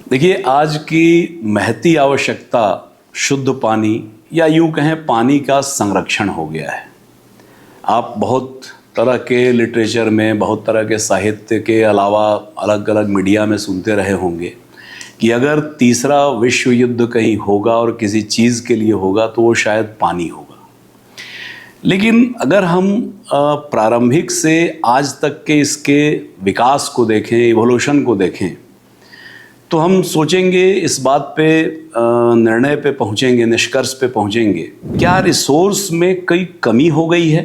देखिए, आज की महती आवश्यकता शुद्ध पानी या यूं कहें पानी का संरक्षण हो गया है। आप बहुत तरह के लिटरेचर में, बहुत तरह के साहित्य के अलावा अलग अलग मीडिया में सुनते रहे होंगे कि अगर तीसरा विश्व युद्ध कहीं होगा और किसी चीज़ के लिए होगा तो वो शायद पानी होगा। लेकिन अगर हम प्रारंभिक से आज तक के इसके विकास को देखें, इवोल्यूशन को देखें, तो हम सोचेंगे, इस बात पे निर्णय पे पहुंचेंगे, निष्कर्ष पे पहुंचेंगे, क्या रिसोर्स में कोई कमी हो गई है?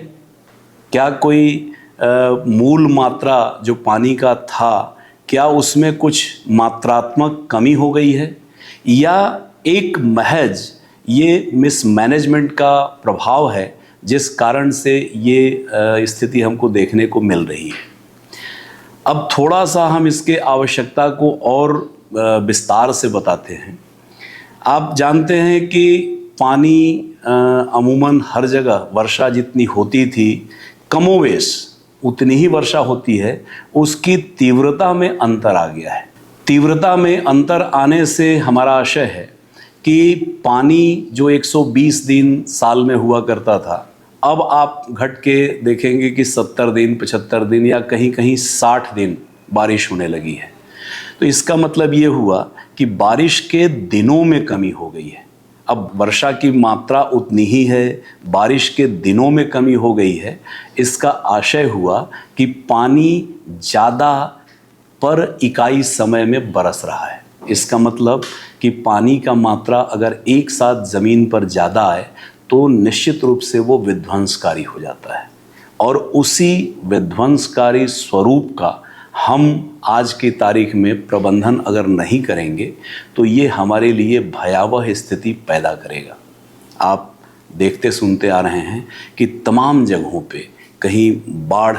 क्या कोई मूल मात्रा जो पानी का था, क्या उसमें कुछ मात्रात्मक कमी हो गई है, या एक महज ये मिसमैनेजमेंट का प्रभाव है जिस कारण से ये स्थिति हमको देखने को मिल रही है? अब थोड़ा सा हम इसके आवश्यकता को और विस्तार से बताते हैं। आप जानते हैं कि पानी अमूमन हर जगह वर्षा जितनी होती थी, कमोवेश उतनी ही वर्षा होती है, उसकी तीव्रता में अंतर आ गया है। तीव्रता में अंतर आने से हमारा आशय है कि पानी जो 120 दिन साल में हुआ करता था, अब आप घट के देखेंगे कि 70 दिन, 75 दिन या कहीं कहीं 60 दिन बारिश होने लगी है। तो इसका मतलब ये हुआ कि बारिश के दिनों में कमी हो गई है। अब वर्षा की मात्रा उतनी ही है, बारिश के दिनों में कमी हो गई है। इसका आशय हुआ कि पानी ज़्यादा पर इकाई समय में बरस रहा है। इसका मतलब कि पानी का मात्रा अगर एक साथ ज़मीन पर ज़्यादा आए तो निश्चित रूप से वो विध्वंसकारी हो जाता है, और उसी विध्वंसकारी स्वरूप का हम आज की तारीख में प्रबंधन अगर नहीं करेंगे तो ये हमारे लिए भयावह स्थिति पैदा करेगा। आप देखते सुनते आ रहे हैं कि तमाम जगहों पे कहीं बाढ़,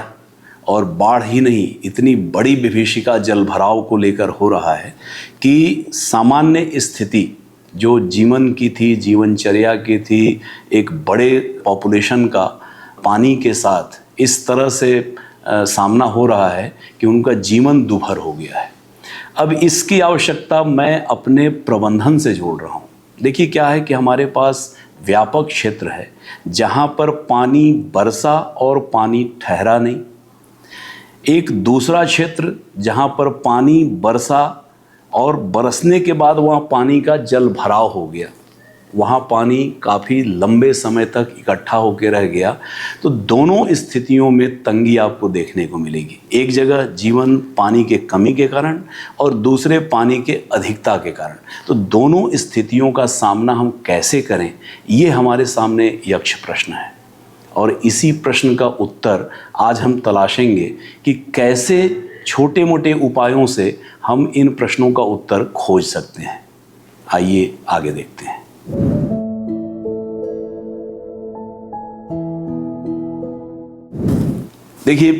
और बाढ़ ही नहीं, इतनी बड़ी विभीषिका जलभराव को लेकर हो रहा है कि सामान्य स्थिति जो जीवन की थी, जीवनचर्या की थी, एक बड़े पॉपुलेशन का पानी के साथ इस तरह से सामना हो रहा है कि उनका जीवन दुभर हो गया है। अब इसकी आवश्यकता मैं अपने प्रबंधन से जोड़ रहा हूँ। देखिए, क्या है कि हमारे पास व्यापक क्षेत्र है जहाँ पर पानी बरसा और पानी ठहरा नहीं। एक दूसरा क्षेत्र जहाँ पर पानी बरसा और बरसने के बाद वहाँ पानी का जल भराव हो गया, वहाँ पानी काफ़ी लंबे समय तक इकट्ठा होकर रह गया। तो दोनों स्थितियों में तंगी आपको देखने को मिलेगी। एक जगह जीवन पानी के कमी के कारण और दूसरे पानी के अधिकता के कारण। तो दोनों स्थितियों का सामना हम कैसे करें, ये हमारे सामने यक्ष प्रश्न है, और इसी प्रश्न का उत्तर आज हम तलाशेंगे कि कैसे छोटे मोटे उपायों से हम इन प्रश्नों का उत्तर खोज सकते हैं। आइए आगे देखते हैं। देखिए,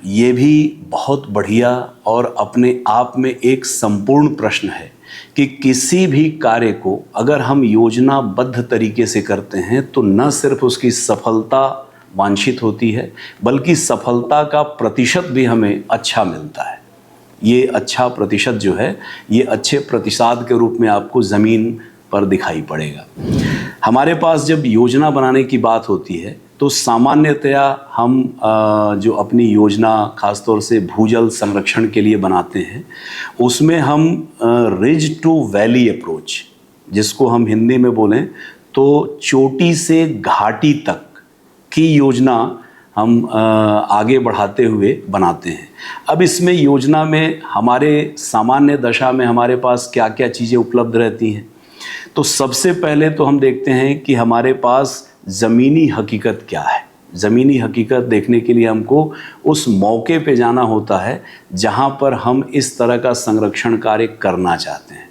ये भी बहुत बढ़िया और अपने आप में एक संपूर्ण प्रश्न है कि किसी भी कार्य को अगर हम योजनाबद्ध तरीके से करते हैं तो न सिर्फ उसकी सफलता वांछित होती है, बल्कि सफलता का प्रतिशत भी हमें अच्छा मिलता है। ये अच्छा प्रतिशत जो है, ये अच्छे प्रतिसाद के रूप में आपको ज़मीन पर दिखाई पड़ेगा। हमारे पास जब योजना बनाने की बात होती है तो सामान्यतया हम जो अपनी योजना खासतौर से भूजल संरक्षण के लिए बनाते हैं, उसमें हम रिज टू वैली अप्रोच, जिसको हम हिंदी में बोलें तो चोटी से घाटी तक की योजना हम आगे बढ़ाते हुए बनाते हैं। अब इसमें योजना में हमारे सामान्य दशा में हमारे पास क्या क्या चीज़ें उपलब्ध रहती हैं, तो सबसे पहले तो हम देखते हैं कि हमारे पास ज़मीनी हकीकत क्या है। ज़मीनी हकीकत देखने के लिए हमको उस मौके पे जाना होता है जहाँ पर हम इस तरह का संरक्षण कार्य करना चाहते हैं।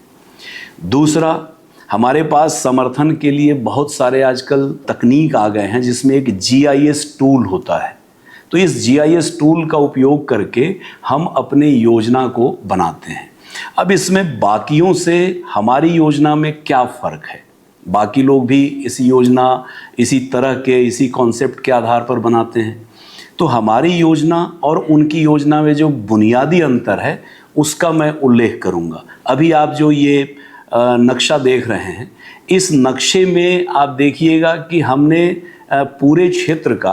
दूसरा, हमारे पास समर्थन के लिए बहुत सारे आजकल तकनीक आ गए हैं जिसमें एक GIS टूल होता है। तो इस GIS टूल का उपयोग करके हम अपने योजना को बनाते हैं। अब इसमें बाकियों से हमारी योजना में क्या फ़र्क है? बाकी लोग भी इसी योजना, इसी तरह के, इसी कॉन्सेप्ट के आधार पर बनाते हैं। तो हमारी योजना और उनकी योजना में जो बुनियादी अंतर है उसका मैं उल्लेख करूंगा। अभी आप जो ये नक्शा देख रहे हैं, इस नक्शे में आप देखिएगा कि हमने पूरे क्षेत्र का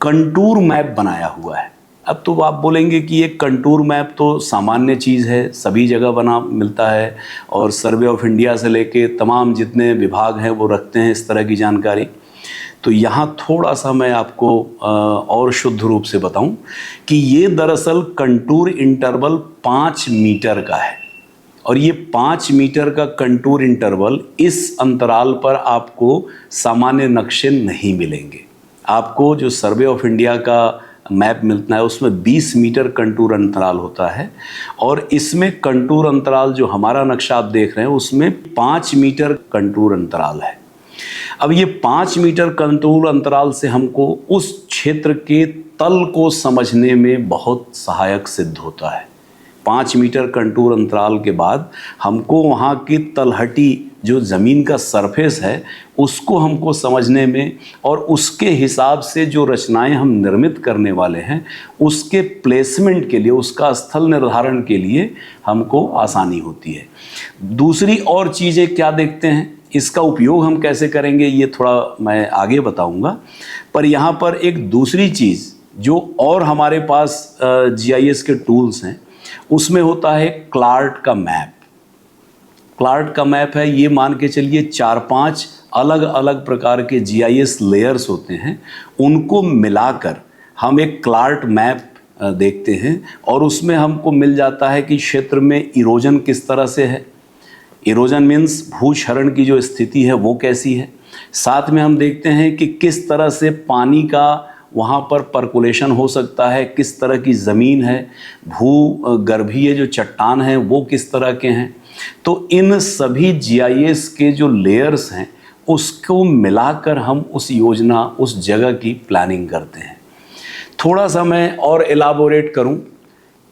कंटूर मैप बनाया हुआ है। अब तो आप बोलेंगे कि ये कंटूर मैप तो सामान्य चीज़ है, सभी जगह बना मिलता है, और सर्वे ऑफ इंडिया से लेके तमाम जितने विभाग हैं वो रखते हैं इस तरह की जानकारी। तो यहाँ थोड़ा सा मैं आपको और शुद्ध रूप से बताऊं कि ये दरअसल कंटूर इंटरवल 5 मीटर का है, और ये 5 मीटर का कंटूर इंटरवल, इस अंतराल पर आपको सामान्य नक्शे नहीं मिलेंगे। आपको जो सर्वे ऑफ इंडिया का मैप मिलता है उसमें 20 मीटर कंटूर अंतराल होता है, और इसमें कंटूर अंतराल जो हमारा नक्शा आप देख रहे हैं उसमें 5 मीटर कंटूर अंतराल है। अब ये 5 मीटर कंटूर अंतराल से हमको उस क्षेत्र के तल को समझने में बहुत सहायक सिद्ध होता है। 5 मीटर कंटूर अंतराल के बाद हमको वहाँ की तलहटी जो ज़मीन का सरफेस है उसको हमको समझने में, और उसके हिसाब से जो रचनाएं हम निर्मित करने वाले हैं उसके प्लेसमेंट के लिए, उसका स्थल निर्धारण के लिए हमको आसानी होती है। दूसरी और चीज़ें क्या देखते हैं, इसका उपयोग हम कैसे करेंगे, ये थोड़ा मैं आगे बताऊंगा। पर यहाँ पर एक दूसरी चीज़ जो और हमारे पास GIS के टूल्स हैं उसमें होता है क्लार्ट का मैप। क्लार्ट का मैप है, ये मान के चलिए 4-5 अलग अलग प्रकार के GIS लेयर्स होते हैं, उनको मिलाकर हम एक क्लार्ट मैप देखते हैं, और उसमें हमको मिल जाता है कि क्षेत्र में इरोजन किस तरह से है। इरोजन मीन्स भूक्षरण की जो स्थिति है वो कैसी है। साथ में हम देखते हैं कि किस तरह से पानी का वहाँ पर पर्कुलेशन हो सकता है, किस तरह की ज़मीन है, भूगर्भीय जो चट्टान हैं वो किस तरह के हैं। तो इन सभी GIS के जो लेयर्स हैं उसको मिलाकर हम उस योजना, उस जगह की प्लानिंग करते हैं। थोड़ा सा मैं और एलाबोरेट करूं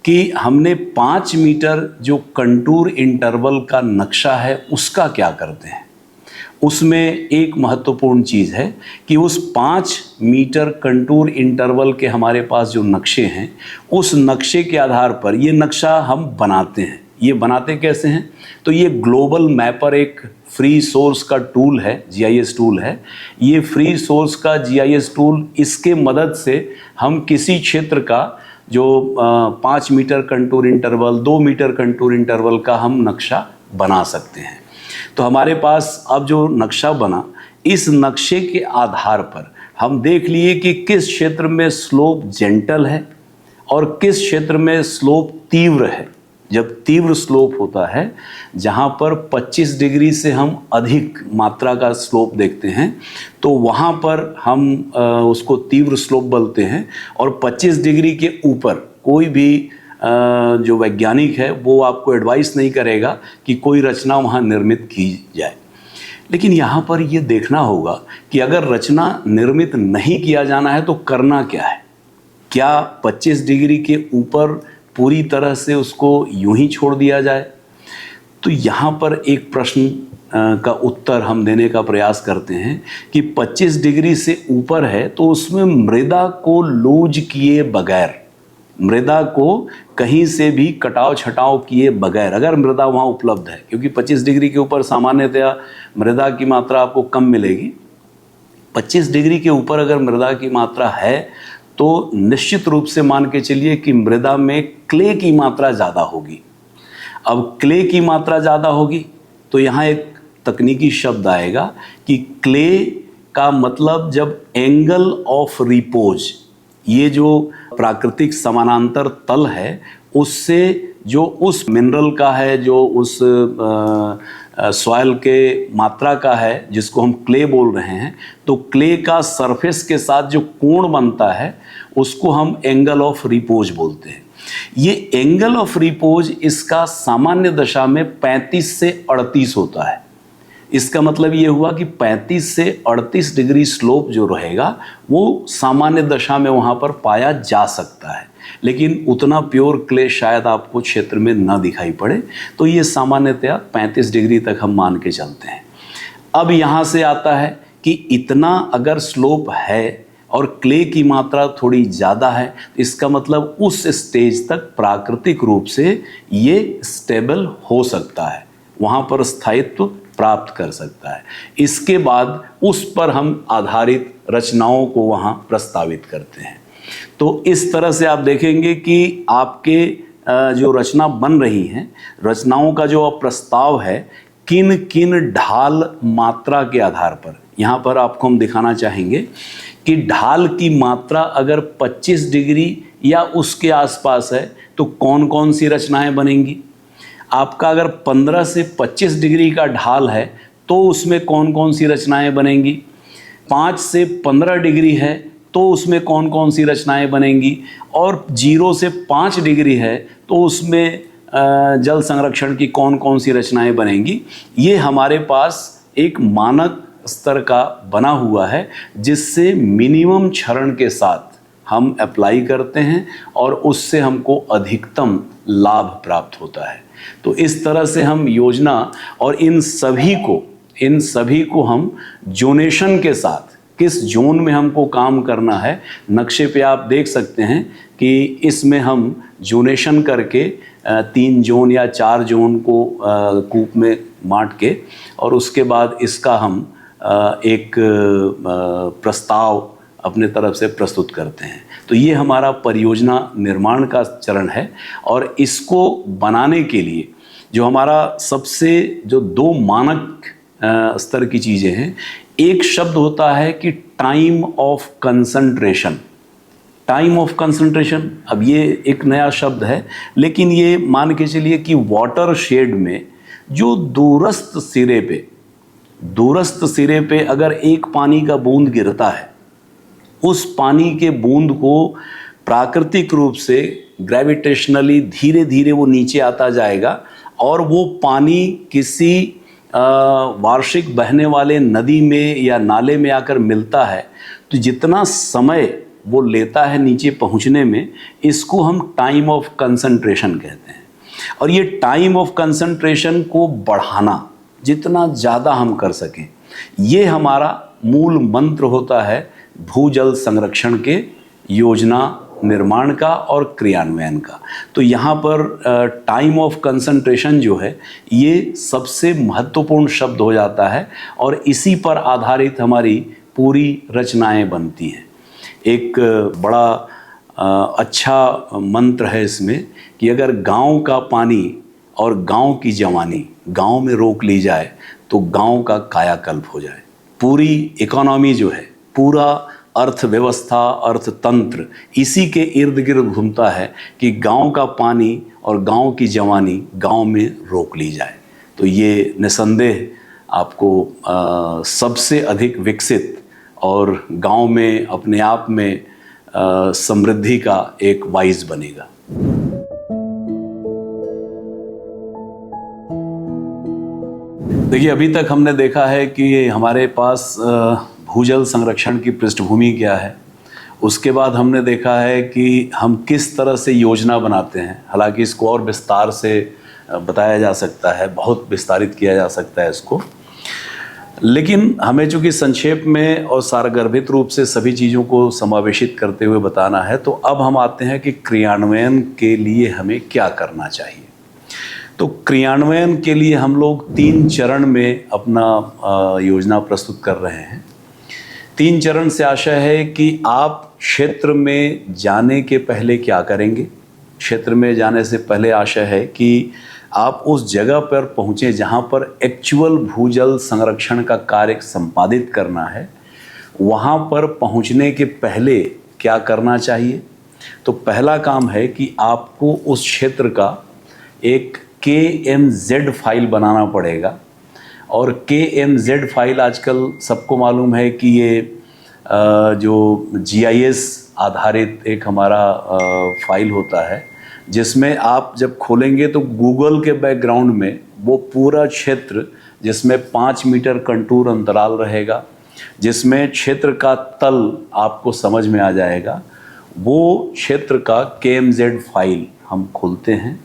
कि हमने 5 मीटर जो कंटूर इंटरवल का नक्शा है उसका क्या करते हैं। उसमें एक महत्वपूर्ण चीज़ है कि उस 5 मीटर कंटूर इंटरवल के हमारे पास जो नक्शे हैं उस नक्शे के आधार पर ये नक्शा हम बनाते हैं। ये बनाते कैसे हैं, तो ये ग्लोबल मैपर एक फ्री सोर्स का टूल है, GIS टूल है। ये फ्री सोर्स का GIS टूल, इसके मदद से हम किसी क्षेत्र का जो 5 metre contour interval, 2 metre contour interval का हम नक्शा बना सकते हैं। तो हमारे पास अब जो नक्शा बना, इस नक्शे के आधार पर हम देख लिए कि किस क्षेत्र में स्लोप जेंटल है और किस क्षेत्र में स्लोप तीव्र है। जब तीव्र स्लोप होता है, जहाँ पर 25 डिग्री से हम अधिक मात्रा का स्लोप देखते हैं, तो वहाँ पर हम उसको तीव्र स्लोप बोलते हैं। और 25 डिग्री के ऊपर कोई भी जो वैज्ञानिक है वो आपको एडवाइस नहीं करेगा कि कोई रचना वहाँ निर्मित की जाए। लेकिन यहाँ पर ये देखना होगा कि अगर रचना निर्मित नहीं किया जाना है तो करना क्या है। क्या 25 डिग्री के ऊपर पूरी तरह से उसको यूं ही छोड़ दिया जाए? तो यहाँ पर एक प्रश्न का उत्तर हम देने का प्रयास करते हैं कि 25 डिग्री से ऊपर है तो उसमें मृदा को लूज किए बगैर, मृदा को कहीं से भी कटाव छटाव किए बगैर अगर मृदा वहाँ उपलब्ध है, क्योंकि 25 डिग्री के ऊपर सामान्यतया मृदा की मात्रा आपको कम मिलेगी। 25 डिग्री के ऊपर अगर मृदा की मात्रा है तो निश्चित रूप से मान के चलिए कि मृदा में क्ले की मात्रा ज़्यादा होगी। अब क्ले की मात्रा ज़्यादा होगी तो यहाँ एक तकनीकी शब्द आएगा कि क्ले का मतलब जब एंगल ऑफ रिपोज, ये जो प्राकृतिक समानांतर तल है उससे जो उस मिनरल का है, जो उस सॉइल के मात्रा का है जिसको हम क्ले बोल रहे हैं, तो क्ले का सरफेस के साथ जो कोण बनता है उसको हम एंगल ऑफ रिपोज बोलते हैं। ये एंगल ऑफ रिपोज इसका सामान्य दशा में 35 से 38 होता है। इसका मतलब ये हुआ कि 35 से 38 डिग्री स्लोप जो रहेगा वो सामान्य दशा में वहाँ पर पाया जा सकता है, लेकिन उतना प्योर क्ले शायद आपको क्षेत्र में ना दिखाई पड़े। तो ये सामान्यतया 35 डिग्री तक हम मान के चलते हैं। अब यहाँ से आता है कि इतना अगर स्लोप है और क्ले की मात्रा थोड़ी ज़्यादा है, इसका मतलब उस स्टेज तक प्राकृतिक रूप से ये स्टेबल हो सकता है, वहाँ पर स्थायित्व प्राप्त कर सकता है। इसके बाद उस पर हम आधारित रचनाओं को वहाँ प्रस्तावित करते हैं। तो इस तरह से आप देखेंगे कि आपके जो रचना बन रही हैं, रचनाओं का जो प्रस्ताव है किन किन ढाल मात्रा के आधार पर, यहाँ पर आपको हम दिखाना चाहेंगे कि ढाल की मात्रा अगर 25 डिग्री या उसके आसपास है तो कौन कौन सी रचनाएं बनेंगी। आपका अगर 15 से 25 डिग्री का ढाल है तो उसमें कौन कौन सी रचनाएं बनेंगी। 5 से 15 डिग्री है तो उसमें कौन कौन सी रचनाएं बनेंगी, और 0 से 5 डिग्री है तो उसमें जल संरक्षण की कौन कौन सी रचनाएं बनेंगी। ये हमारे पास एक मानक स्तर का बना हुआ है जिससे मिनिमम क्षरण के साथ हम अप्लाई करते हैं और उससे हमको अधिकतम लाभ प्राप्त होता है। तो इस तरह से हम योजना और इन सभी को हम जोनेशन के साथ, किस जोन में हमको काम करना है, नक्शे पे आप देख सकते हैं कि इसमें हम जोनेशन करके 3 जोन या 4 जोन को कूप में बांट के और उसके बाद इसका हम एक प्रस्ताव अपने तरफ से प्रस्तुत करते हैं। तो ये हमारा परियोजना निर्माण का चरण है और इसको बनाने के लिए जो हमारा सबसे जो 2 मानक स्तर की चीज़ें हैं, एक शब्द होता है कि time of concentration. Time of concentration, अब ये एक नया शब्द है, लेकिन ये मान के चलिए कि वाटर शेड में जो दूरस्थ सिरे पे अगर एक पानी का बूंद गिरता है, उस पानी के बूंद को प्राकृतिक रूप से ग्रेविटेशनली धीरे धीरे वो नीचे आता जाएगा और वो पानी किसी वार्षिक बहने वाले नदी में या नाले में आकर मिलता है, तो जितना समय वो लेता है नीचे पहुंचने में, इसको हम टाइम ऑफ कंसंट्रेशन कहते हैं। और ये टाइम ऑफ कंसंट्रेशन को बढ़ाना जितना ज़्यादा हम कर सकें, ये हमारा मूल मंत्र होता है भूजल संरक्षण के योजना निर्माण का और क्रियान्वयन का। तो यहाँ पर टाइम ऑफ कंसंट्रेशन जो है ये सबसे महत्वपूर्ण शब्द हो जाता है और इसी पर आधारित हमारी पूरी रचनाएं बनती हैं। एक बड़ा अच्छा मंत्र है इसमें कि अगर गांव का पानी और गांव की जवानी गांव में रोक ली जाए तो गांव का कायाकल्प हो जाए। पूरी इकोनॉमी जो है, पूरा अर्थव्यवस्था, अर्थतंत्र इसी के इर्द गिर्द घूमता है कि गांव का पानी और गांव की जवानी गांव में रोक ली जाए। तो ये निसंदेह आपको सबसे अधिक विकसित और गांव में अपने आप में समृद्धि का एक वाइज बनेगा। देखिए, अभी तक हमने देखा है कि हमारे पास भूजल संरक्षण की पृष्ठभूमि क्या है। उसके बाद हमने देखा है कि हम किस तरह से योजना बनाते हैं। हालांकि इसको और विस्तार से बताया जा सकता है, बहुत विस्तारित किया जा सकता है इसको, लेकिन हमें चूँकि संक्षेप में और सारगर्भित रूप से सभी चीज़ों को समावेशित करते हुए बताना है, तो अब हम आते हैं कि क्रियान्वयन के लिए हमें क्या करना चाहिए। तो क्रियान्वयन के लिए हम लोग 3 चरण में अपना योजना प्रस्तुत कर रहे हैं। 3 चरण से आशय है कि आप क्षेत्र में जाने के पहले क्या करेंगे। क्षेत्र में जाने से पहले आशय है कि आप उस जगह पर पहुँचें जहाँ पर एक्चुअल भूजल संरक्षण का कार्य संपादित करना है। वहाँ पर पहुँचने के पहले क्या करना चाहिए। तो पहला काम है कि आपको उस क्षेत्र का एक KMZ फाइल बनाना पड़ेगा। और KMZ फाइल आजकल सबको मालूम है कि ये जो GIS आधारित एक हमारा फाइल होता है, जिसमें आप जब खोलेंगे तो गूगल के बैकग्राउंड में वो पूरा क्षेत्र, जिसमें 5 मीटर कंटूर अंतराल रहेगा, जिसमें क्षेत्र का तल आपको समझ में आ जाएगा, वो क्षेत्र का KMZ फाइल हम खोलते हैं।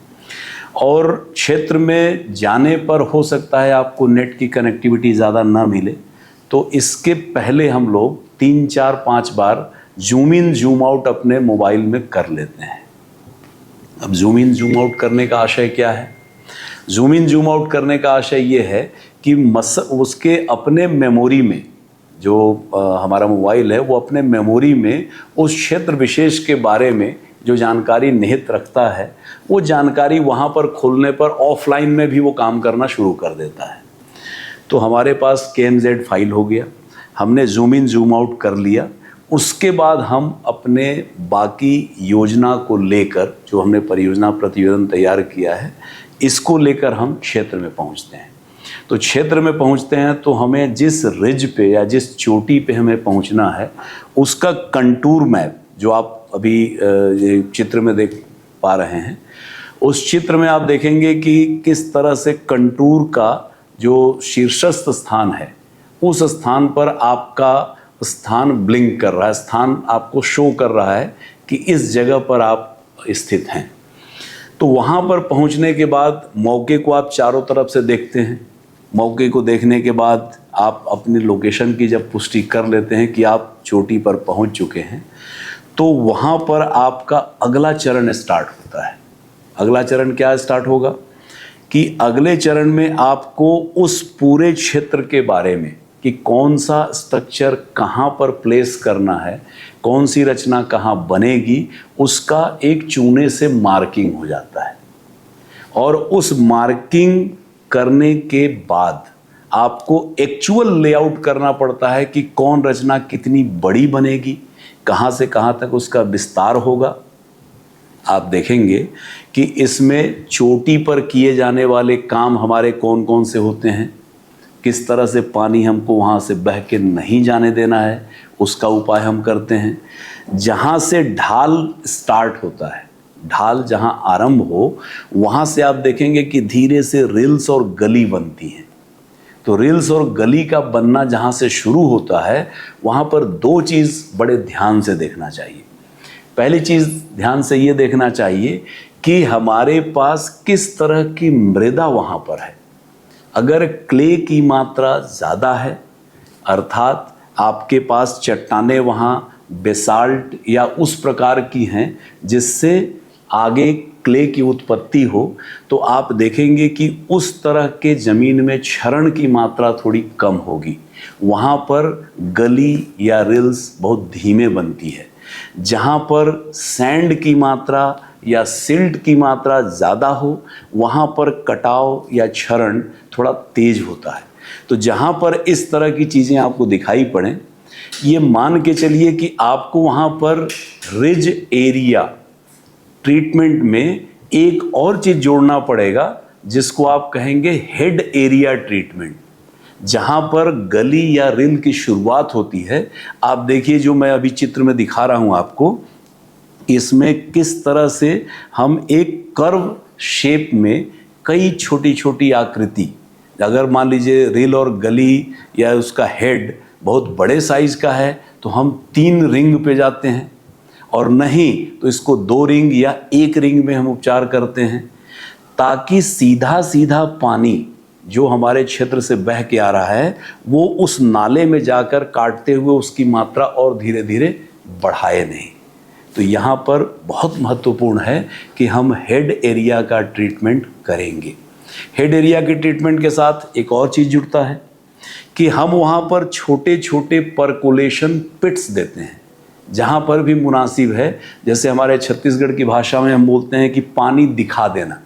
और क्षेत्र में जाने पर हो सकता है आपको नेट की कनेक्टिविटी ज़्यादा ना मिले, तो इसके पहले हम लोग 3, 4, 5 बार जूम इन जूम आउट अपने मोबाइल में कर लेते हैं। अब जूम इन जूम आउट करने का आशय क्या है? जूम इन जूम आउट करने का आशय ये है कि उसके अपने मेमोरी में, जो हमारा मोबाइल है वो अपने मेमोरी में उस क्षेत्र विशेष के बारे में जो जानकारी निहित रखता है, वो जानकारी वहाँ पर खोलने पर ऑफलाइन में भी वो काम करना शुरू कर देता है। तो हमारे पास KMZ फाइल हो गया, हमने जूम इन जूम आउट कर लिया। उसके बाद हम अपने बाकी योजना को लेकर, जो हमने परियोजना प्रतिवेदन तैयार किया है, इसको लेकर हम क्षेत्र में पहुंचते हैं। तो क्षेत्र में पहुंचते हैं तो हमें जिस रिज पे या जिस चोटी पे हमें पहुंचना है, उसका कंटूर मैप जो आप अभी ये चित्र में देख पा रहे हैं, उस चित्र में आप देखेंगे कि किस तरह से कंटूर का जो शीर्षस्थ स्थान है, उस स्थान पर आपका स्थान ब्लिंक कर रहा है, स्थान आपको शो कर रहा है कि इस जगह पर आप स्थित हैं। तो वहाँ पर पहुँचने के बाद मौके को आप चारों तरफ से देखते हैं। मौके को देखने के बाद आप अपनी लोकेशन की जब पुष्टि कर लेते हैं कि आप चोटी पर पहुँच चुके हैं, तो वहाँ पर आपका अगला चरण स्टार्ट होता है। अगला चरण क्या स्टार्ट होगा कि अगले चरण में आपको उस पूरे क्षेत्र के बारे में कि कौन सा स्ट्रक्चर कहाँ पर प्लेस करना है, कौन सी रचना कहाँ बनेगी, उसका एक चूने से मार्किंग हो जाता है। और उस मार्किंग करने के बाद आपको एक्चुअल लेआउट करना पड़ता है कि कौन रचना कितनी बड़ी बनेगी, कहाँ से कहाँ तक उसका विस्तार होगा। आप देखेंगे कि इसमें चोटी पर किए जाने वाले काम हमारे कौन कौन से होते हैं, किस तरह से पानी हमको वहाँ से बह के नहीं जाने देना है, उसका उपाय हम करते हैं। जहाँ से ढाल स्टार्ट होता है, ढाल जहाँ आरंभ हो, वहाँ से आप देखेंगे कि धीरे से रिल्स और गली बनती हैं। तो रिल्स और गली का बनना जहाँ से शुरू होता है, वहाँ पर दो चीज़ बड़े ध्यान से देखना चाहिए। पहली चीज़ ध्यान से ये देखना चाहिए कि हमारे पास किस तरह की मृदा वहाँ पर है। अगर क्ले की मात्रा ज़्यादा है, अर्थात आपके पास चट्टानें वहाँ बेसाल्ट या उस प्रकार की हैं जिससे आगे क्ले की उत्पत्ति हो, तो आप देखेंगे कि उस तरह के ज़मीन में क्षरण की मात्रा थोड़ी कम होगी। वहाँ पर गली या रिल्स बहुत धीमे बनती है। जहाँ पर सैंड की मात्रा या सिल्ट की मात्रा ज़्यादा हो, वहाँ पर कटाव या क्षरण थोड़ा तेज होता है। तो जहाँ पर इस तरह की चीज़ें आपको दिखाई पड़ें, ये मान के चलिए कि आपको वहाँ पर रिज एरिया ट्रीटमेंट में एक और चीज़ जोड़ना पड़ेगा, जिसको आप कहेंगे हेड एरिया ट्रीटमेंट। जहाँ पर गली या रिल की शुरुआत होती है, आप देखिए जो मैं अभी चित्र में दिखा रहा हूँ आपको, इसमें किस तरह से हम एक कर्व शेप में कई छोटी छोटी आकृति, अगर मान लीजिए रिल और गली या उसका हेड बहुत बड़े साइज़ का है तो हम 3 रिंग पे जाते हैं, और नहीं तो इसको 2 रिंग या 1 रिंग में हम उपचार करते हैं, ताकि सीधा सीधा पानी जो हमारे क्षेत्र से बह के आ रहा है वो उस नाले में जाकर काटते हुए उसकी मात्रा और धीरे धीरे बढ़ाए नहीं। तो यहाँ पर बहुत महत्वपूर्ण है कि हम हेड एरिया का ट्रीटमेंट करेंगे। हेड एरिया के ट्रीटमेंट के साथ एक और चीज़ जुड़ता है कि हम वहाँ पर छोटे छोटे परकोलेशन पिट्स देते हैं, जहाँ पर भी मुनासिब है। जैसे हमारे छत्तीसगढ़ की भाषा में हम बोलते हैं कि पानी दिखा देना।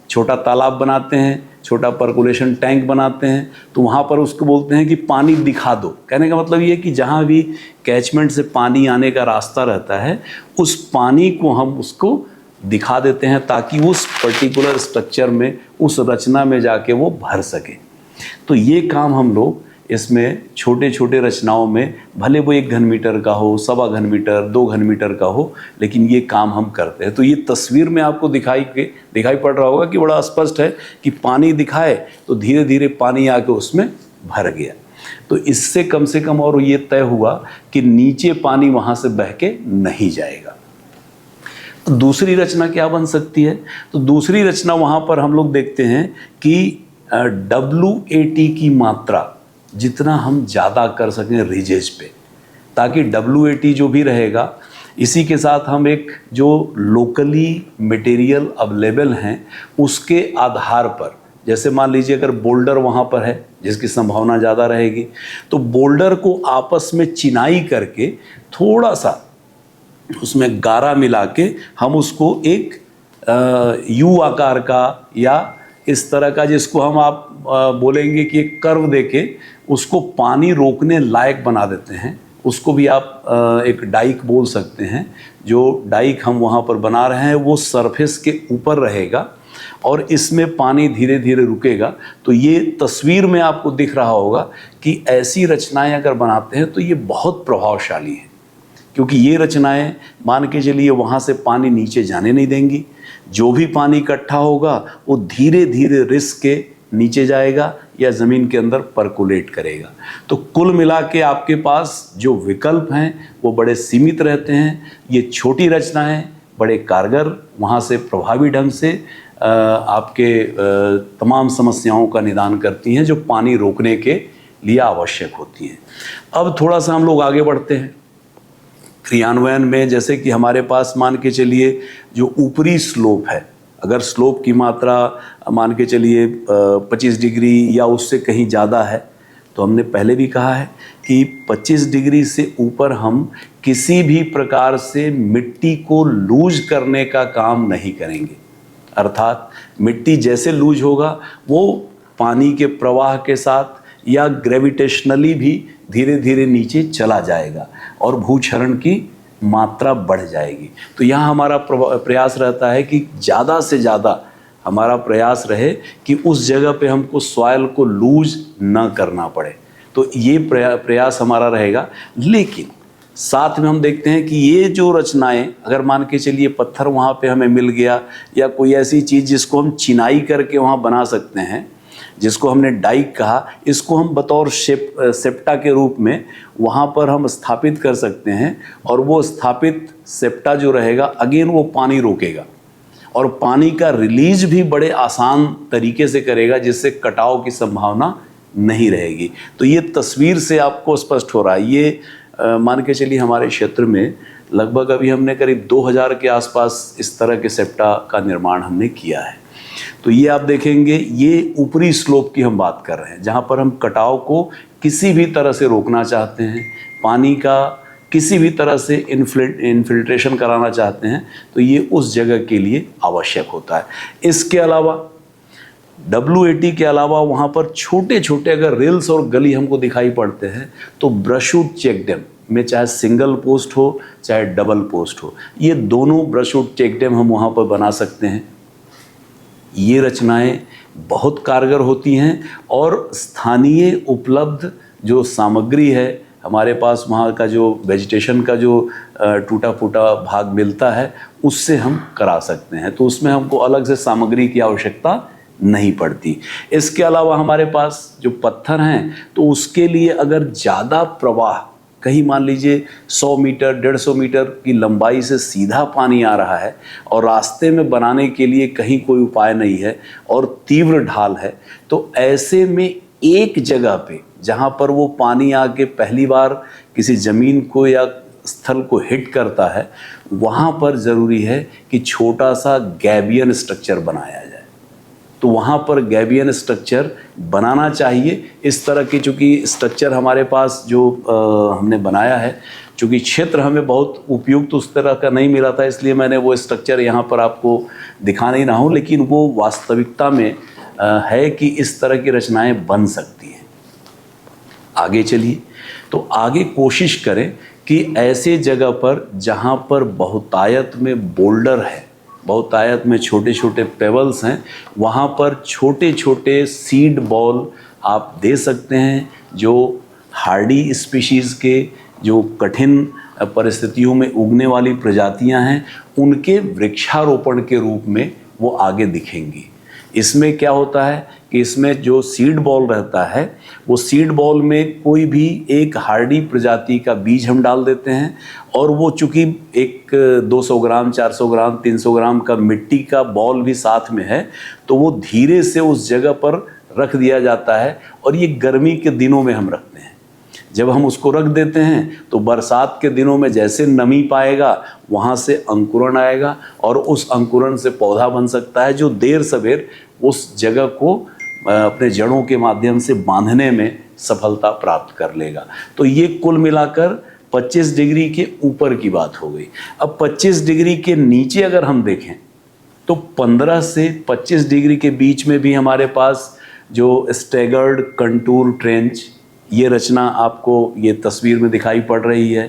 छोटा तालाब बनाते हैं, छोटा परकुलेशन टैंक बनाते हैं, तो वहाँ पर उसको बोलते हैं कि पानी दिखा दो। कहने का मतलब ये कि जहाँ भी कैचमेंट से पानी आने का रास्ता रहता है, उस पानी को हम उसको दिखा देते हैं ताकि उस पर्टिकुलर स्ट्रक्चर में, उस रचना में जाके वो भर सके। तो ये काम हम लोग इसमें छोटे छोटे रचनाओं में, भले वो 1 घन मीटर का हो, 1.25 घन मीटर, 2 घन मीटर का हो, लेकिन ये काम हम करते हैं। तो ये तस्वीर में आपको दिखाई पड़ रहा होगा कि बड़ा स्पष्ट है कि पानी दिखाए तो धीरे धीरे पानी आके उसमें भर गया। तो इससे कम से कम और ये तय हुआ कि नीचे पानी वहाँ से बह के नहीं जाएगा। तो दूसरी रचना क्या बन सकती है? तो दूसरी रचना वहाँ पर हम लोग देखते हैं कि WAT की मात्रा जितना हम ज़्यादा कर सकें रिजेज पे, ताकि WAT जो भी रहेगा, इसी के साथ हम एक जो लोकली मटेरियल अवेलेबल हैं उसके आधार पर, जैसे मान लीजिए अगर बोल्डर वहाँ पर है जिसकी संभावना ज़्यादा रहेगी, तो बोल्डर को आपस में चिनाई करके थोड़ा सा उसमें गारा मिला के हम उसको एक यू आकार का या इस तरह का, जिसको हम आप बोलेंगे कि एक कर्व देके उसको पानी रोकने लायक बना देते हैं। उसको भी आप एक डाइक बोल सकते हैं। जो डाइक हम वहाँ पर बना रहे हैं वो सरफेस के ऊपर रहेगा और इसमें पानी धीरे धीरे रुकेगा। तो ये तस्वीर में आपको दिख रहा होगा कि ऐसी रचनाएं अगर बनाते हैं तो ये बहुत प्रभावशाली है, क्योंकि ये रचनाएं मान के चलिए वहाँ से पानी नीचे जाने नहीं देंगी। जो भी पानी इकट्ठा होगा वो धीरे धीरे रिस के नीचे जाएगा या ज़मीन के अंदर परकोलेट करेगा। तो कुल मिला के आपके पास जो विकल्प हैं वो बड़े सीमित रहते हैं। ये छोटी रचनाएं बड़े कारगर, वहाँ से प्रभावी ढंग से आपके तमाम समस्याओं का निदान करती हैं जो पानी रोकने के लिए आवश्यक होती हैं। अब थोड़ा सा हम लोग आगे बढ़ते हैं क्रियान्वयन में। जैसे कि हमारे पास मान के चलिए जो ऊपरी स्लोप है, अगर स्लोप की मात्रा मान के चलिए 25 डिग्री या उससे कहीं ज़्यादा है, तो हमने पहले भी कहा है कि 25 डिग्री से ऊपर हम किसी भी प्रकार से मिट्टी को लूज करने का काम नहीं करेंगे। अर्थात मिट्टी जैसे लूज होगा वो पानी के प्रवाह के साथ या ग्रेविटेशनली भी धीरे धीरे नीचे चला जाएगा और भूक्षरण की मात्रा बढ़ जाएगी। तो यहाँ हमारा प्रयास रहता है कि ज़्यादा से ज़्यादा हमारा प्रयास रहे कि उस जगह पे हमको सॉइल को लूज ना करना पड़े। तो ये प्रयास हमारा रहेगा। लेकिन साथ में हम देखते हैं कि ये जो रचनाएं, अगर मान के चलिए पत्थर वहाँ पे हमें मिल गया या कोई ऐसी चीज़ जिसको हम चिनाई करके वहाँ बना सकते हैं, जिसको हमने डाइक कहा, इसको हम बतौर सेप्टा के रूप में वहाँ पर हम स्थापित कर सकते हैं। और वो स्थापित सेप्टा जो रहेगा अगेन वो पानी रोकेगा और पानी का रिलीज भी बड़े आसान तरीके से करेगा, जिससे कटाव की संभावना नहीं रहेगी। तो ये तस्वीर से आपको स्पष्ट हो रहा है। ये मान के चलिए हमारे क्षेत्र में लगभग अभी हमने करीब 2000 के आसपास इस तरह के सेप्टा का निर्माण हमने किया है। तो ये आप देखेंगे, ये ऊपरी स्लोप की हम बात कर रहे हैं, जहाँ पर हम कटाव को किसी भी तरह से रोकना चाहते हैं, पानी का किसी भी तरह से इन्फिल्ट्रेशन कराना चाहते हैं, तो ये उस जगह के लिए आवश्यक होता है। इसके अलावा WAT के अलावा वहाँ पर छोटे छोटे अगर रेल्स और गली हमको दिखाई पड़ते हैं तो ब्रशवुड चेक डैम में, चाहे सिंगल पोस्ट हो चाहे डबल पोस्ट हो, ये दोनों ब्रशवुड चेक डैम हम वहाँ पर बना सकते हैं। ये रचनाएं बहुत कारगर होती हैं और स्थानीय उपलब्ध जो सामग्री है हमारे पास, वहाँ का जो वेजिटेशन का जो टूटा फूटा भाग मिलता है, उससे हम करा सकते हैं। तो उसमें हमको अलग से सामग्री की आवश्यकता नहीं पड़ती। इसके अलावा हमारे पास जो पत्थर हैं, तो उसके लिए अगर ज़्यादा प्रवाह, कहीं मान लीजिए 100 मीटर 150 मीटर की लंबाई से सीधा पानी आ रहा है और रास्ते में बनाने के लिए कहीं कोई उपाय नहीं है और तीव्र ढाल है, तो ऐसे में एक जगह पे जहाँ पर वो पानी आके पहली बार किसी ज़मीन को या स्थल को हिट करता है, वहाँ पर ज़रूरी है कि छोटा सा गैबियन स्ट्रक्चर बनाया जाए। तो वहाँ पर गैबियन स्ट्रक्चर बनाना चाहिए। इस तरह की चूँकि स्ट्रक्चर हमारे पास जो हमने बनाया है, चूँकि क्षेत्र हमें बहुत उपयुक्त उस तरह का नहीं मिला था, इसलिए मैंने वो स्ट्रक्चर यहाँ पर आपको दिखा नहीं रहा हूँ, लेकिन वो वास्तविकता में है कि इस तरह की रचनाएं बन सकती हैं। आगे चलिए, तो आगे कोशिश करें कि ऐसे जगह पर जहाँ पर बहुतायत में बोल्डर है, बहुतायत में छोटे छोटे पेबल्स हैं, वहाँ पर छोटे छोटे सीड बॉल आप दे सकते हैं, जो हार्डी स्पीशीज़ के, जो कठिन परिस्थितियों में उगने वाली प्रजातियां हैं, उनके वृक्षारोपण के रूप में वो आगे दिखेंगी। इसमें क्या होता है कि इसमें जो सीड बॉल रहता है, वो सीड बॉल में कोई भी एक हार्डी प्रजाति का बीज हम डाल देते हैं और वो चूँकि एक 200 ग्राम 400 ग्राम 300 ग्राम का मिट्टी का बॉल भी साथ में है, तो वो धीरे से उस जगह पर रख दिया जाता है और ये गर्मी के दिनों में हम रखते हैं। जब हम उसको रख देते हैं तो बरसात के दिनों में जैसे नमी पाएगा वहाँ से अंकुरण आएगा और उस अंकुरण से पौधा बन सकता है जो देर सवेर उस जगह को अपने जड़ों के माध्यम से बांधने में सफलता प्राप्त कर लेगा। तो ये कुल मिलाकर 25 डिग्री के ऊपर की बात हो गई। अब 25 डिग्री के नीचे अगर हम देखें तो 15 से 25 डिग्री के बीच में भी हमारे पास जो स्टैगर्ड कंटूर ट्रेंच, ये रचना आपको ये तस्वीर में दिखाई पड़ रही है।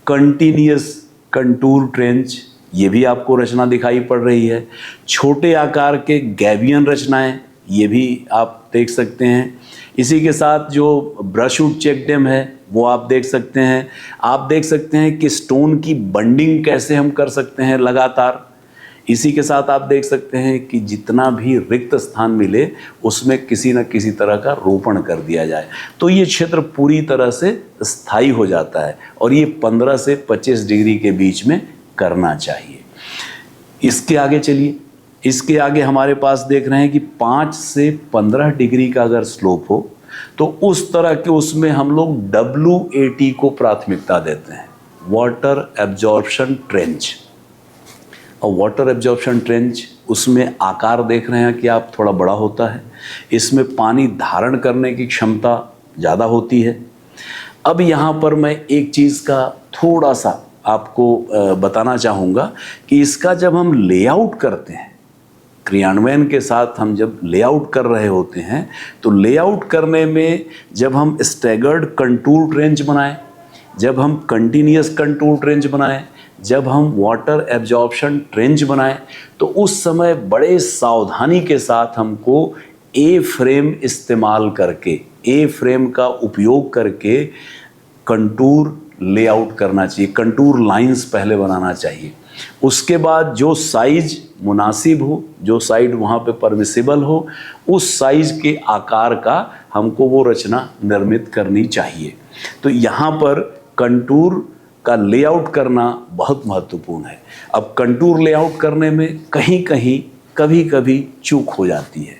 कंटिन्यूअस कंटूर ट्रेंच, ये भी आपको रचना दिखाई पड़ रही है। छोटे आकार के गैबियन रचनाएं, ये भी आप देख सकते हैं। इसी के साथ जो ब्रशवुड चेक डैम है वो आप देख सकते हैं। आप देख सकते हैं कि स्टोन की बंडिंग कैसे हम कर सकते हैं लगातार। इसी के साथ आप देख सकते हैं कि जितना भी रिक्त स्थान मिले उसमें किसी न किसी तरह का रोपण कर दिया जाए तो ये क्षेत्र पूरी तरह से स्थायी हो जाता है और ये 15 से 25 डिग्री के बीच में करना चाहिए। इसके आगे चलिए, इसके आगे हमारे पास देख रहे हैं कि 5 से 15 डिग्री का अगर स्लोप हो तो उस तरह के उसमें हम लोग WAT को प्राथमिकता देते हैं, वाटर एब्जॉर्प्शन ट्रेंच। और वाटर एब्जॉर्प्शन ट्रेंच, उसमें आकार देख रहे हैं कि आप थोड़ा बड़ा होता है, इसमें पानी धारण करने की क्षमता ज़्यादा होती है। अब यहाँ पर मैं एक चीज़ का थोड़ा सा आपको बताना चाहूँगा कि इसका जब हम लेआउट करते हैं, क्रियान्वयन के साथ हम जब लेआउट कर रहे होते हैं तो लेआउट करने में जब हम स्टैगर्ड कंटूर ट्रेंच बनाएं, जब हम कंटिन्यूअस कंटूर ट्रेंच बनाएं, जब हम वाटर एब्जॉर्प्शन ट्रेंच बनाएं तो उस समय बड़े सावधानी के साथ हमको ए फ्रेम इस्तेमाल करके, ए फ्रेम का उपयोग करके कंटूर लेआउट करना चाहिए, कंटूर लाइंस पहले बनाना चाहिए। उसके बाद जो साइज मुनासिब हो, जो साइड वहाँ पे परमिसिबल हो, उस साइज के आकार का हमको वो रचना निर्मित करनी चाहिए। तो यहाँ पर कंटूर का लेआउट करना बहुत महत्वपूर्ण है। अब कंटूर लेआउट करने में कहीं कहीं कभी कभी चूक हो जाती है।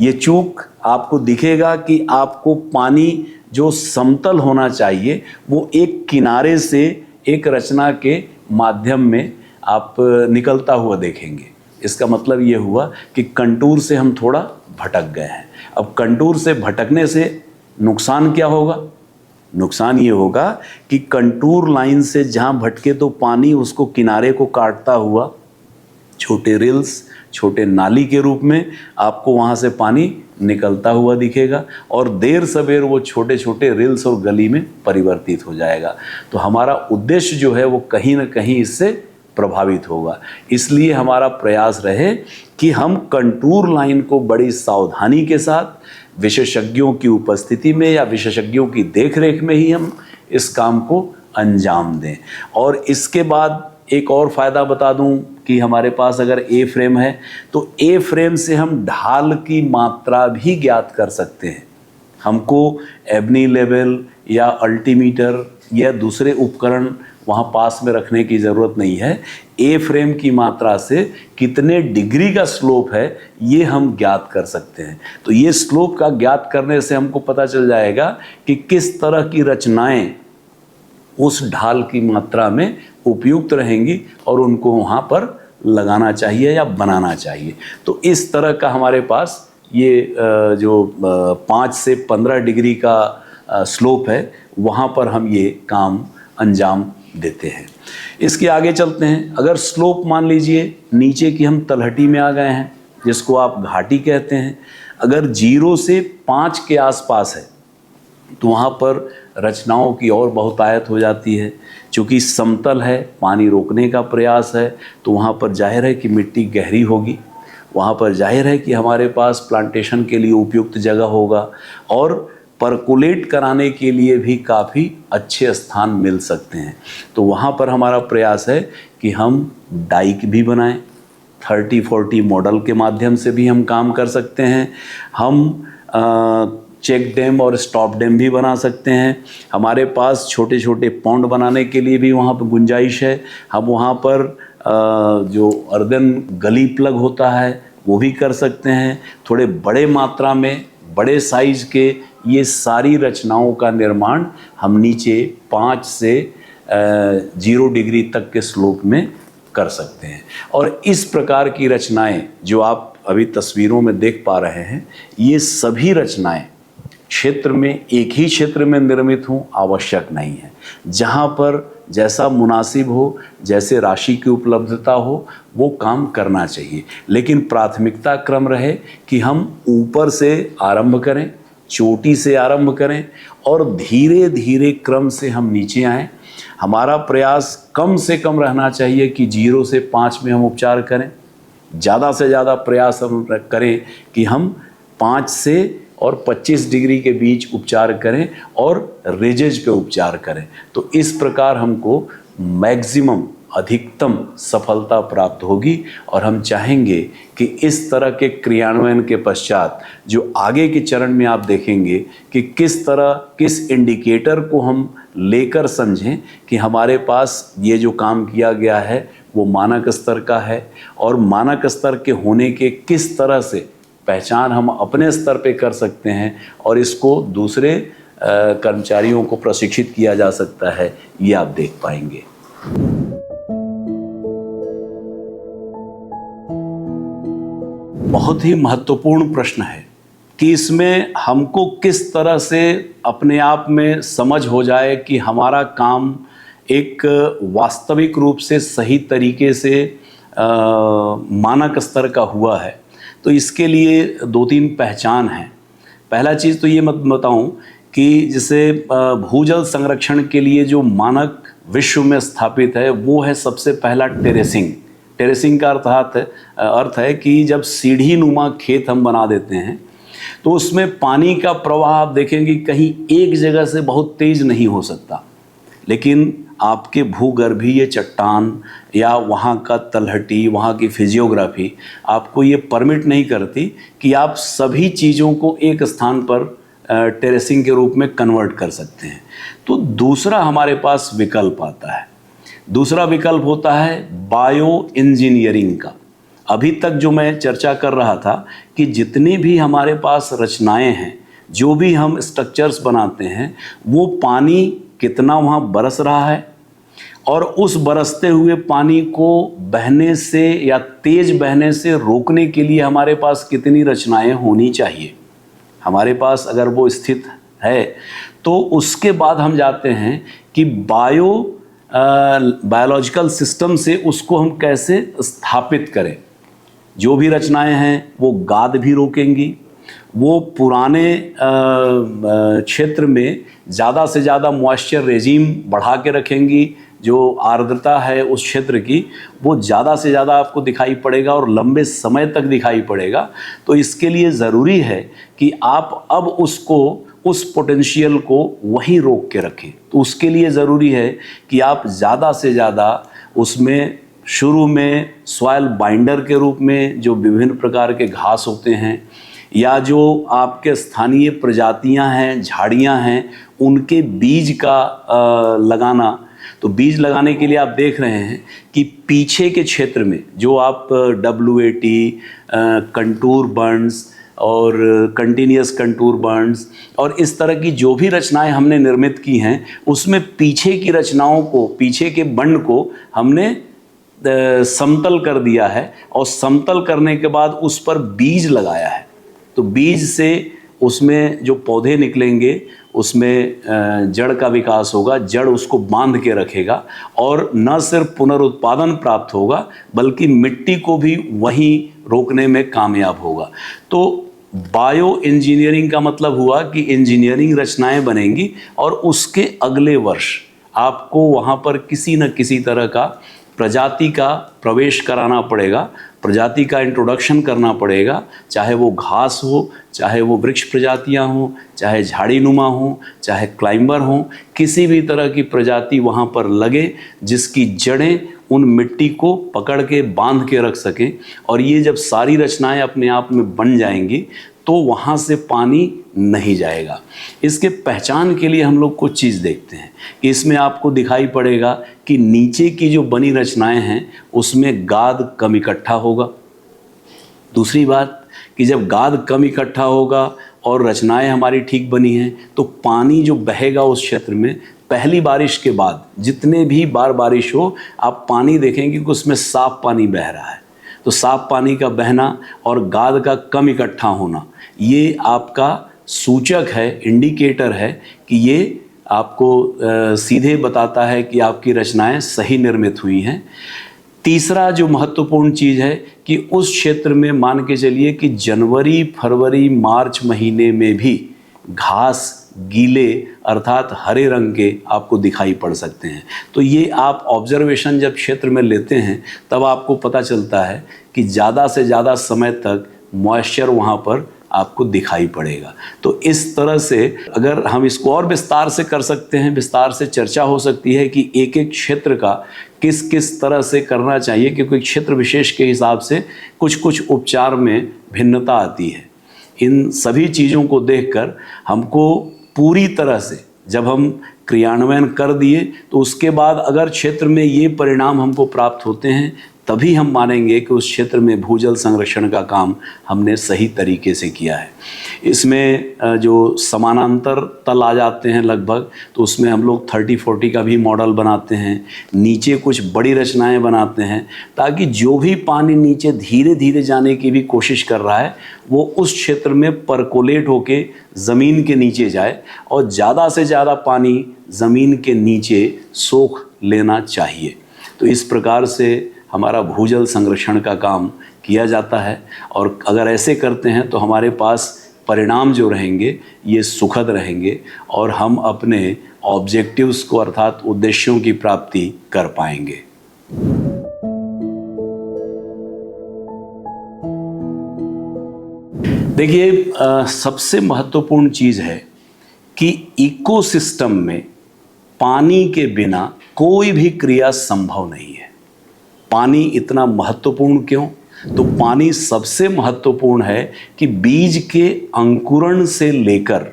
ये चूक आपको दिखेगा कि आपको पानी जो समतल होना चाहिए वो एक किनारे से एक रचना के माध्यम में आप निकलता हुआ देखेंगे। इसका मतलब ये हुआ कि कंटूर से हम थोड़ा भटक गए हैं। अब कंटूर से भटकने से नुकसान क्या होगा? नुकसान ये होगा कि कंटूर लाइन से जहाँ भटके तो पानी उसको किनारे को काटता हुआ छोटे रिल्स, छोटे नाली के रूप में आपको वहाँ से पानी निकलता हुआ दिखेगा और देर सवेर वो छोटे छोटे रिल्स और गली में परिवर्तित हो जाएगा। तो हमारा उद्देश्य जो है वो कहीं ना कहीं इससे प्रभावित होगा। इसलिए हमारा प्रयास रहे कि हम कंटूर लाइन को बड़ी सावधानी के साथ विशेषज्ञों की उपस्थिति में या विशेषज्ञों की देखरेख में ही हम इस काम को अंजाम दें। और इसके बाद एक और फ़ायदा बता दूं कि हमारे पास अगर ए फ्रेम है तो ए फ्रेम से हम ढाल की मात्रा भी ज्ञात कर सकते हैं। हमको एबनी लेवल या अल्टीमीटर या दूसरे उपकरण वहाँ पास में रखने की ज़रूरत नहीं है। ए फ्रेम की मात्रा से कितने डिग्री का स्लोप है ये हम ज्ञात कर सकते हैं। तो ये स्लोप का ज्ञात करने से हमको पता चल जाएगा कि किस तरह की रचनाएं उस ढाल की मात्रा में उपयुक्त रहेंगी और उनको वहाँ पर लगाना चाहिए या बनाना चाहिए। तो इस तरह का हमारे पास ये जो 5 से 15 डिग्री का स्लोप है वहाँ पर हम ये काम अंजाम देते हैं। इसके आगे चलते हैं। अगर स्लोप मान लीजिए नीचे की हम तलहटी में आ गए हैं जिसको आप घाटी कहते हैं, अगर 0 से 5 के आसपास है तो वहाँ पर रचनाओं की और बहुतायत हो जाती है। चूँकि समतल है, पानी रोकने का प्रयास है, तो वहाँ पर जाहिर है कि मिट्टी गहरी होगी, वहाँ पर जाहिर है कि हमारे पास प्लांटेशन के लिए उपयुक्त जगह होगा और परकुलेट कराने के लिए भी काफ़ी अच्छे स्थान मिल सकते हैं। तो वहाँ पर हमारा प्रयास है कि हम डाइक भी बनाएं, 30-40 मॉडल के माध्यम से भी हम काम कर सकते हैं। हम चेक डैम और स्टॉप डैम भी बना सकते हैं। हमारे पास छोटे छोटे पौंड बनाने के लिए भी वहाँ पर गुंजाइश है। हम वहाँ पर जो अर्दन गली प्लग होता है वो भी कर सकते हैं। थोड़े बड़े मात्रा में, बड़े साइज़ के ये सारी रचनाओं का निर्माण हम नीचे 5 से 0 डिग्री तक के स्लोप में कर सकते हैं। और इस प्रकार की रचनाएं जो आप अभी तस्वीरों में देख पा रहे हैं, ये सभी रचनाएं क्षेत्र में, एक ही क्षेत्र में निर्मित हों आवश्यक नहीं है। जहाँ पर जैसा मुनासिब हो, जैसे राशि की उपलब्धता हो, वो काम करना चाहिए। लेकिन प्राथमिकता क्रम रहे कि हम ऊपर से आरंभ करें, चोटी से आरंभ करें और धीरे धीरे क्रम से हम नीचे आएँ। हमारा प्रयास कम से कम रहना चाहिए कि 0 से 5 में हम उपचार करें। ज़्यादा से ज़्यादा प्रयास हम करें कि हम 5 से और 25 डिग्री के बीच उपचार करें और रिजेज पे उपचार करें। तो इस प्रकार हमको मैक्सिमम, अधिकतम सफलता प्राप्त होगी। और हम चाहेंगे कि इस तरह के क्रियान्वयन के पश्चात जो आगे के चरण में आप देखेंगे कि किस तरह, किस इंडिकेटर को हम लेकर समझें कि हमारे पास ये जो काम किया गया है वो मानक स्तर का है, और मानक स्तर के होने के किस तरह से पहचान हम अपने स्तर पे कर सकते हैं और इसको दूसरे कर्मचारियों को प्रशिक्षित किया जा सकता है, ये आप देख पाएंगे। बहुत ही महत्वपूर्ण प्रश्न है कि इसमें हमको किस तरह से अपने आप में समझ हो जाए कि हमारा काम एक वास्तविक रूप से सही तरीके से मानक स्तर का हुआ है। तो इसके लिए 2-3 पहचान हैं। पहला चीज़ तो ये मत बताऊं कि जैसे भूजल संरक्षण के लिए जो मानक विश्व में स्थापित है वो है सबसे पहला टेरेसिंग। टेरेसिंग का अर्थ है कि जब सीढ़ी नुमा खेत हम बना देते हैं तो उसमें पानी का प्रवाह आप देखेंगे कहीं एक जगह से बहुत तेज नहीं हो सकता, लेकिन आपके भूगर्भीय चट्टान या वहाँ का तलहटी, वहाँ की फिजियोग्राफी आपको ये परमिट नहीं करती कि आप सभी चीज़ों को एक स्थान पर टेरेसिंग के रूप में कन्वर्ट कर सकते हैं। तो दूसरा हमारे पास विकल्प आता है। दूसरा विकल्प होता है बायो इंजीनियरिंग का। अभी तक जो मैं चर्चा कर रहा था कि जितनी भी हमारे पास रचनाएं हैं, जो भी हम स्ट्रक्चर्स बनाते हैं, वो पानी कितना वहाँ बरस रहा है और उस बरसते हुए पानी को बहने से या तेज बहने से रोकने के लिए हमारे पास कितनी रचनाएं होनी चाहिए। हमारे पास अगर वो स्थित है तो उसके बाद हम जाते हैं कि बायोलॉजिकल सिस्टम से उसको हम कैसे स्थापित करें। जो भी रचनाएं हैं वो गाद भी रोकेंगी, वो पुराने क्षेत्र में ज़्यादा से ज़्यादा मॉइस्चर रेजिम बढ़ा के रखेंगी। जो आर्द्रता है उस क्षेत्र की वो ज़्यादा से ज़्यादा आपको दिखाई पड़ेगा और लंबे समय तक दिखाई पड़ेगा। तो इसके लिए ज़रूरी है कि आप अब उसको, उस पोटेंशियल को वहीं रोक के रखें। तो उसके लिए ज़रूरी है कि आप ज़्यादा से ज़्यादा उसमें शुरू में सॉइल बाइंडर के रूप में जो विभिन्न प्रकार के घास होते हैं या जो आपके स्थानीय प्रजातियां हैं, झाड़ियां हैं, उनके बीज का लगाना। तो बीज लगाने के लिए आप देख रहे हैं कि पीछे के क्षेत्र में जो आप WAT, कंटूर बर्न्स और कंटिन्यूस कंटूर बर्न्स और इस तरह की जो भी रचनाएं हमने निर्मित की हैं, उसमें पीछे की रचनाओं को, पीछे के बंड को हमने समतल कर दिया है और समतल करने के बाद उस पर बीज लगाया है। तो बीज से उसमें जो पौधे निकलेंगे उसमें जड़ का विकास होगा, जड़ उसको बांध के रखेगा और न सिर्फ पुनरुत्पादन प्राप्त होगा बल्कि मिट्टी को भी वहीं रोकने में कामयाब होगा। तो बायो इंजीनियरिंग का मतलब हुआ कि इंजीनियरिंग रचनाएं बनेंगी और उसके अगले वर्ष आपको वहाँ पर किसी न किसी तरह का प्रजाति का प्रवेश कराना पड़ेगा, प्रजाति का इंट्रोडक्शन करना पड़ेगा, चाहे वो घास हो, चाहे वो वृक्ष प्रजातियां हों, चाहे झाड़ी नुमा हों, चाहे क्लाइंबर हों, किसी भी तरह की प्रजाति वहाँ पर लगे जिसकी जड़ें उन मिट्टी को पकड़ के बांध के रख सकें। और ये जब सारी रचनाएं अपने आप में बन जाएंगी तो वहाँ से पानी नहीं जाएगा। इसके पहचान के लिए हम लोग कुछ चीज़ देखते हैं कि इसमें आपको दिखाई पड़ेगा कि नीचे की जो बनी रचनाएं हैं उसमें गाद कम इकट्ठा होगा। दूसरी बात कि जब गाद कम इकट्ठा होगा और रचनाएं हमारी ठीक बनी हैं तो पानी जो बहेगा उस क्षेत्र में पहली बारिश के बाद जितने भी बार बारिश हो आप पानी देखेंगे कि उसमें साफ पानी बह रहा है। तो साफ पानी का बहना और गाद का कम इकट्ठा होना ये आपका सूचक है, इंडिकेटर है कि ये आपको सीधे बताता है कि आपकी रचनाएं सही निर्मित हुई हैं। तीसरा जो महत्वपूर्ण चीज़ है कि उस क्षेत्र में मान के चलिए कि जनवरी, फरवरी, मार्च महीने में भी घास गीले अर्थात हरे रंग के आपको दिखाई पड़ सकते हैं। तो ये आप ऑब्जर्वेशन जब क्षेत्र में लेते हैं तब आपको पता चलता है कि ज़्यादा से ज़्यादा समय तक मॉइस्चर वहाँ पर आपको दिखाई पड़ेगा। तो इस तरह से अगर हम इसको और विस्तार से कर सकते हैं, विस्तार से चर्चा हो सकती है कि एक एक क्षेत्र का किस किस तरह से करना चाहिए, क्योंकि क्षेत्र विशेष के हिसाब से कुछ कुछ उपचार में भिन्नता आती है। इन सभी चीज़ों को देखकर हमको पूरी तरह से जब हम क्रियान्वयन कर दिए तो उसके बाद अगर क्षेत्र में ये परिणाम हमको प्राप्त होते हैं तभी हम मानेंगे कि उस क्षेत्र में भूजल संरक्षण का काम हमने सही तरीके से किया है। इसमें जो समानांतर तल आ जाते हैं लगभग, तो उसमें हम लोग 30-40 का भी मॉडल बनाते हैं। नीचे कुछ बड़ी रचनाएं बनाते हैं ताकि जो भी पानी नीचे धीरे धीरे जाने की भी कोशिश कर रहा है वो उस क्षेत्र में परकोलेट होके ज़मीन के नीचे जाए और ज़्यादा से ज़्यादा पानी ज़मीन के नीचे सोख लेना चाहिए। तो इस प्रकार से हमारा भूजल संरक्षण का काम किया जाता है और अगर ऐसे करते हैं तो हमारे पास परिणाम जो रहेंगे ये सुखद रहेंगे और हम अपने ऑब्जेक्टिव्स को अर्थात उद्देश्यों की प्राप्ति कर पाएंगे। देखिए, सबसे महत्वपूर्ण चीज़ है कि इकोसिस्टम में पानी के बिना कोई भी क्रिया संभव नहीं है। पानी इतना महत्वपूर्ण क्यों? तो पानी सबसे महत्वपूर्ण है कि बीज के अंकुरण से लेकर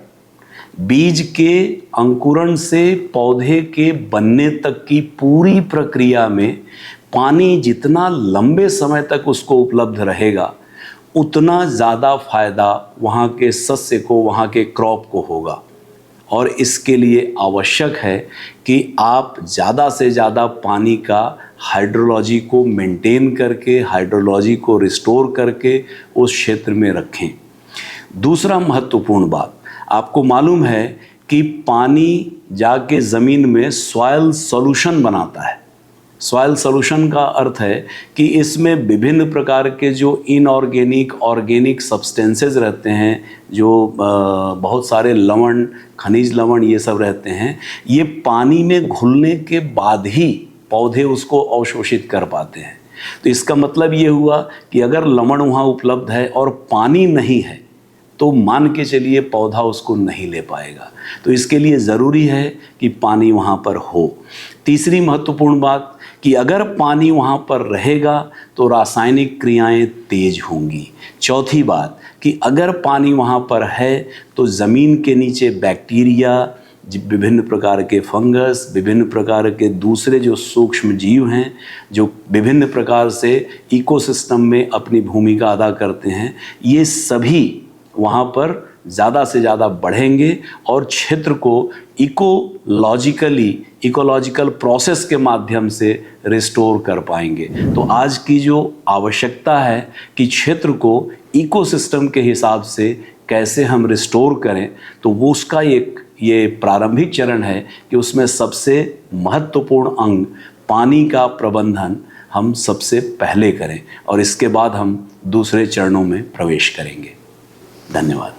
बीज के अंकुरण से पौधे के बनने तक की पूरी प्रक्रिया में पानी जितना लंबे समय तक उसको उपलब्ध रहेगा उतना ज़्यादा फायदा वहाँ के सस्य को, वहाँ के क्रॉप को होगा। और इसके लिए आवश्यक है कि आप ज़्यादा से ज़्यादा पानी का हाइड्रोलॉजी को मेंटेन करके, हाइड्रोलॉजी को रिस्टोर करके उस क्षेत्र में रखें। दूसरा महत्वपूर्ण बात, आपको मालूम है कि पानी जाके ज़मीन में सॉइल सॉल्यूशन बनाता है। सॉइल सॉल्यूशन का अर्थ है कि इसमें विभिन्न प्रकार के जो इनऑर्गेनिक, ऑर्गेनिक सब्सटेंसेस रहते हैं, जो बहुत सारे लवण, खनिज लवण ये सब रहते हैं, ये पानी में घुलने के बाद ही पौधे उसको अवशोषित कर पाते हैं। तो इसका मतलब ये हुआ कि अगर लवण वहाँ उपलब्ध है और पानी नहीं है तो मान के चलिए पौधा उसको नहीं ले पाएगा। तो इसके लिए ज़रूरी है कि पानी वहाँ पर हो। तीसरी महत्वपूर्ण बात कि अगर पानी वहाँ पर रहेगा तो रासायनिक क्रियाएं तेज होंगी। चौथी बात कि अगर पानी वहाँ पर है तो ज़मीन के नीचे बैक्टीरिया, विभिन्न प्रकार के फंगस, विभिन्न प्रकार के दूसरे जो सूक्ष्म जीव हैं जो विभिन्न प्रकार से इकोसिस्टम में अपनी भूमिका अदा करते हैं, ये सभी वहाँ पर ज़्यादा से ज़्यादा बढ़ेंगे और क्षेत्र को इकोलॉजिकल प्रोसेस के माध्यम से रिस्टोर कर पाएंगे। तो आज की जो आवश्यकता है कि क्षेत्र को इकोसिस्टम के हिसाब से कैसे हम रिस्टोर करें, तो वो उसका ये प्रारंभिक चरण है कि उसमें सबसे महत्वपूर्ण अंग पानी का प्रबंधन हम सबसे पहले करें और इसके बाद हम दूसरे चरणों में प्रवेश करेंगे। धन्यवाद।